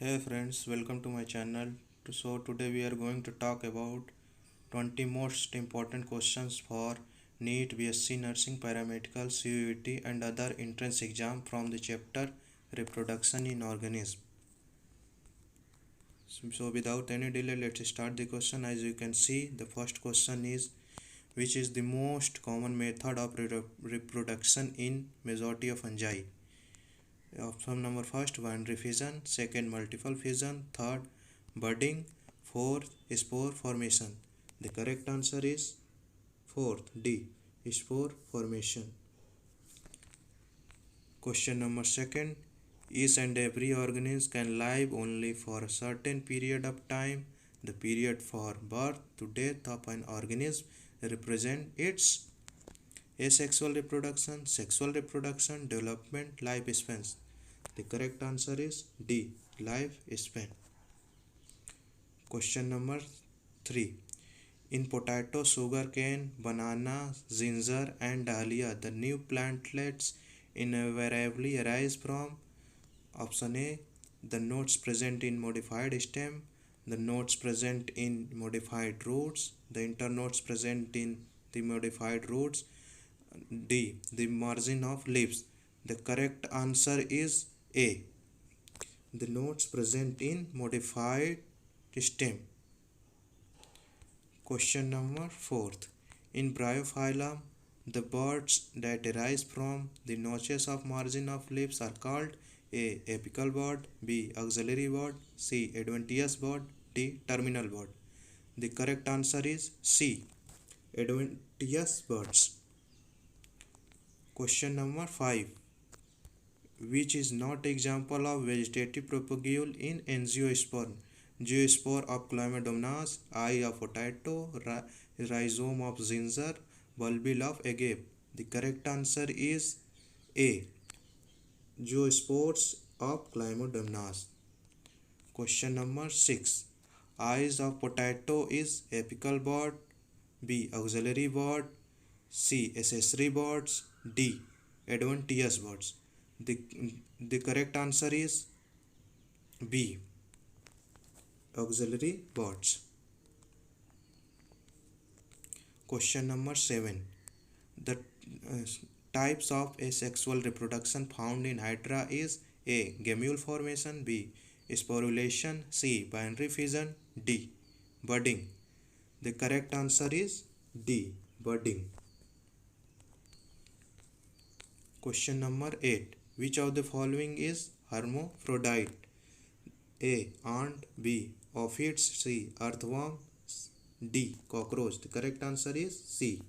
Hey friends, welcome to my channel. So today we are going to talk about 20 most important questions for NEET, BSc Nursing, Paramedical, CUET and other entrance exam from the chapter Reproduction in Organism. So without any delay, let's start the question. As you can see, the first question is, which is the most common method of reproduction in majority of fungi? Option number first, binary fission, second, multiple fission, third, budding, fourth, spore formation. The correct answer is fourth, D, spore formation. Question number second, each and every organism can live only for a certain period of time. The period for birth to death of an organism represent its asexual reproduction, sexual reproduction, development, lifespan. The correct answer is D, lifespan. Question number 3. In potato, sugarcane, banana, ginger and dahlia, the new plantlets invariably arise from option A, the nodes present in modified stem, the nodes present in modified roots, the internodes present in the modified roots, D, the margin of leaves. The correct answer is A, the nodes present in modified stem. Question number 4. In Bryophyllum, the birds that arise from the notches of margin of leaves are called A, apical bird, B, auxiliary bird, C, adventitious bird, D, terminal bird. The correct answer is C, adventitious birds. Question number 5. Which is not example of vegetative propagule in angiosperm? Geospore of Chlamydomonas, eye of potato, rhizome of ginger, bulbil of agave. The correct answer is A, Geospores of Chlamydomonas. Question number 6. Eyes of potato is apical bird, B, auxiliary bird, C, accessory birds, D, adventitious birds. The correct answer is B, auxiliary birds. Question number 7. The types of asexual reproduction found in Hydra is A, gamule formation, B, sporulation, C, binary fission, D, budding. The correct answer is D, budding. Question number 8. Which of the following is hermaphrodite? A, ant, B, aphids, C, earthworm, D, cockroach. The correct answer is C,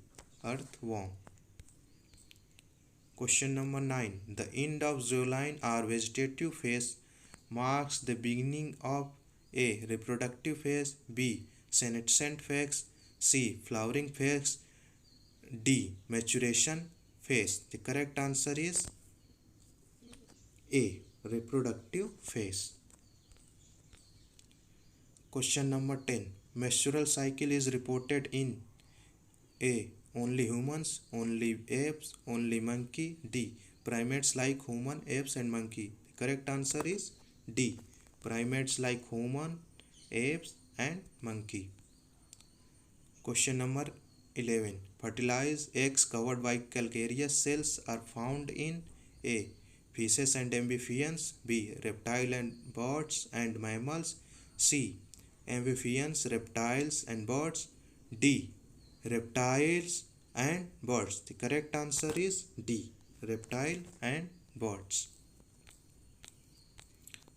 earthworm. Question number 9. The end of zooline or vegetative phase marks the beginning of A, reproductive phase, B, senescent phase, C, flowering phase, D, maturation phase. The correct answer is A, reproductive phase. Question number 10. Menstrual cycle is reported in A, only humans, only apes, only monkey, D, primates like human, apes and monkey. The correct answer is D, primates like human, apes and monkey. Question number 11. Fertilized eggs covered by calcareous cells are found in A, fishes and amphibians, B, reptile and birds and mammals, C, amphibians, reptiles and birds, D, reptiles and birds. The correct answer is D, reptile and birds.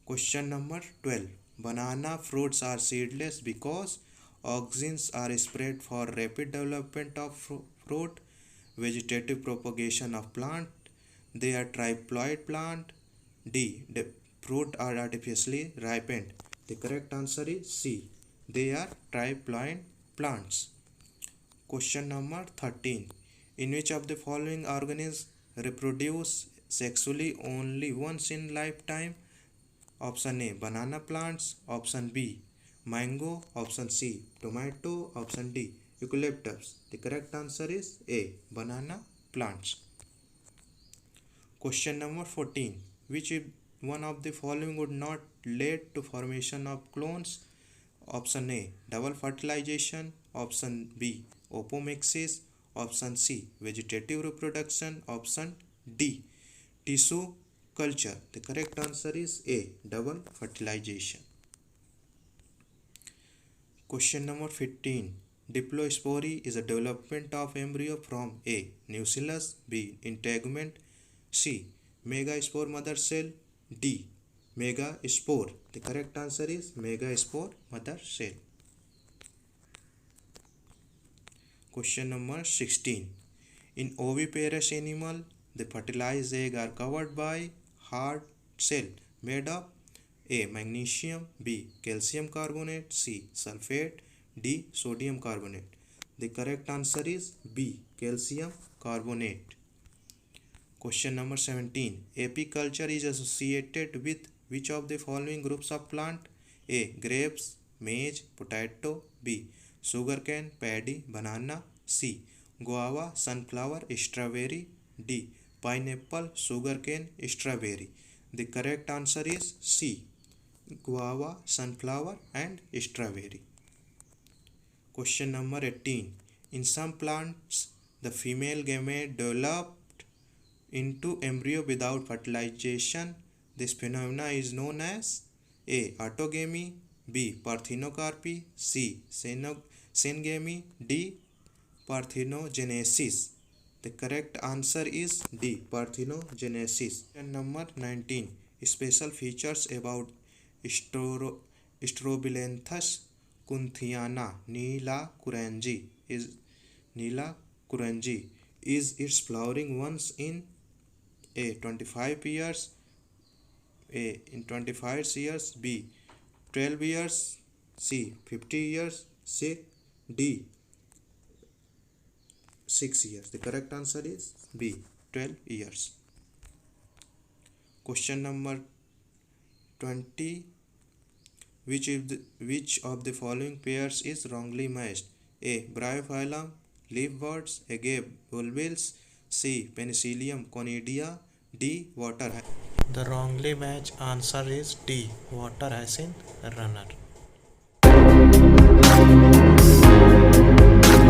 Question number 12. Banana fruits are seedless because auxins are spread for rapid development of fruit, vegetative propagation of plant. They are triploid plant. D, the fruit are artificially ripened. The correct answer is C, they are triploid plants. Question number 13. In which of the following organisms reproduce sexually only once in lifetime? Option A, banana plants, option B, mango, option C, tomato, option D, eucalyptus. The correct answer is A, banana plants. Question number 14. Which one of the following would not lead to formation of clones? Option A, double fertilization. Option B, apomixis. Option C, vegetative reproduction. Option D, tissue culture. The correct answer is A, double fertilization. Question number 15. Diplospory is a development of embryo from A, nucellus. B, integument. C, megaspore mother cell. D, megaspore. The correct answer is megaspore mother cell. Question number 16. In oviparous animal, the fertilized egg are covered by hard shell made of A, magnesium. B, calcium carbonate. C, sulfate. D, sodium carbonate. The correct answer is B, calcium carbonate. Question number 17. Apiculture is associated with which of the following groups of plant? A, grapes, maize, potato. B, sugarcane, paddy, banana. C, guava, sunflower, strawberry. D, pineapple, sugarcane, strawberry. The correct answer is C, guava, sunflower and strawberry. Question number 18. In some plants, the female gamete developed into embryo without fertilization. This phenomena is known as A, autogamy. B, parthenocarpy. C, syngamy. D, parthenogenesis. The correct answer is D, parthenogenesis. And number 19. Special features about Strobilanthes kunthiana neelakuranji is its flowering once in A, 25 years. A, in 25 years. B, 12 years. C, 50 years. C, D, 6 years. The correct answer is B, 12 years. Question number 20. Which of the following pairs is wrongly matched? A, bryophyllum, leafbuds. Agave, bulbils. C, Penicillium conidia. D, water. The wrongly matched answer is D, water hyacinth runner.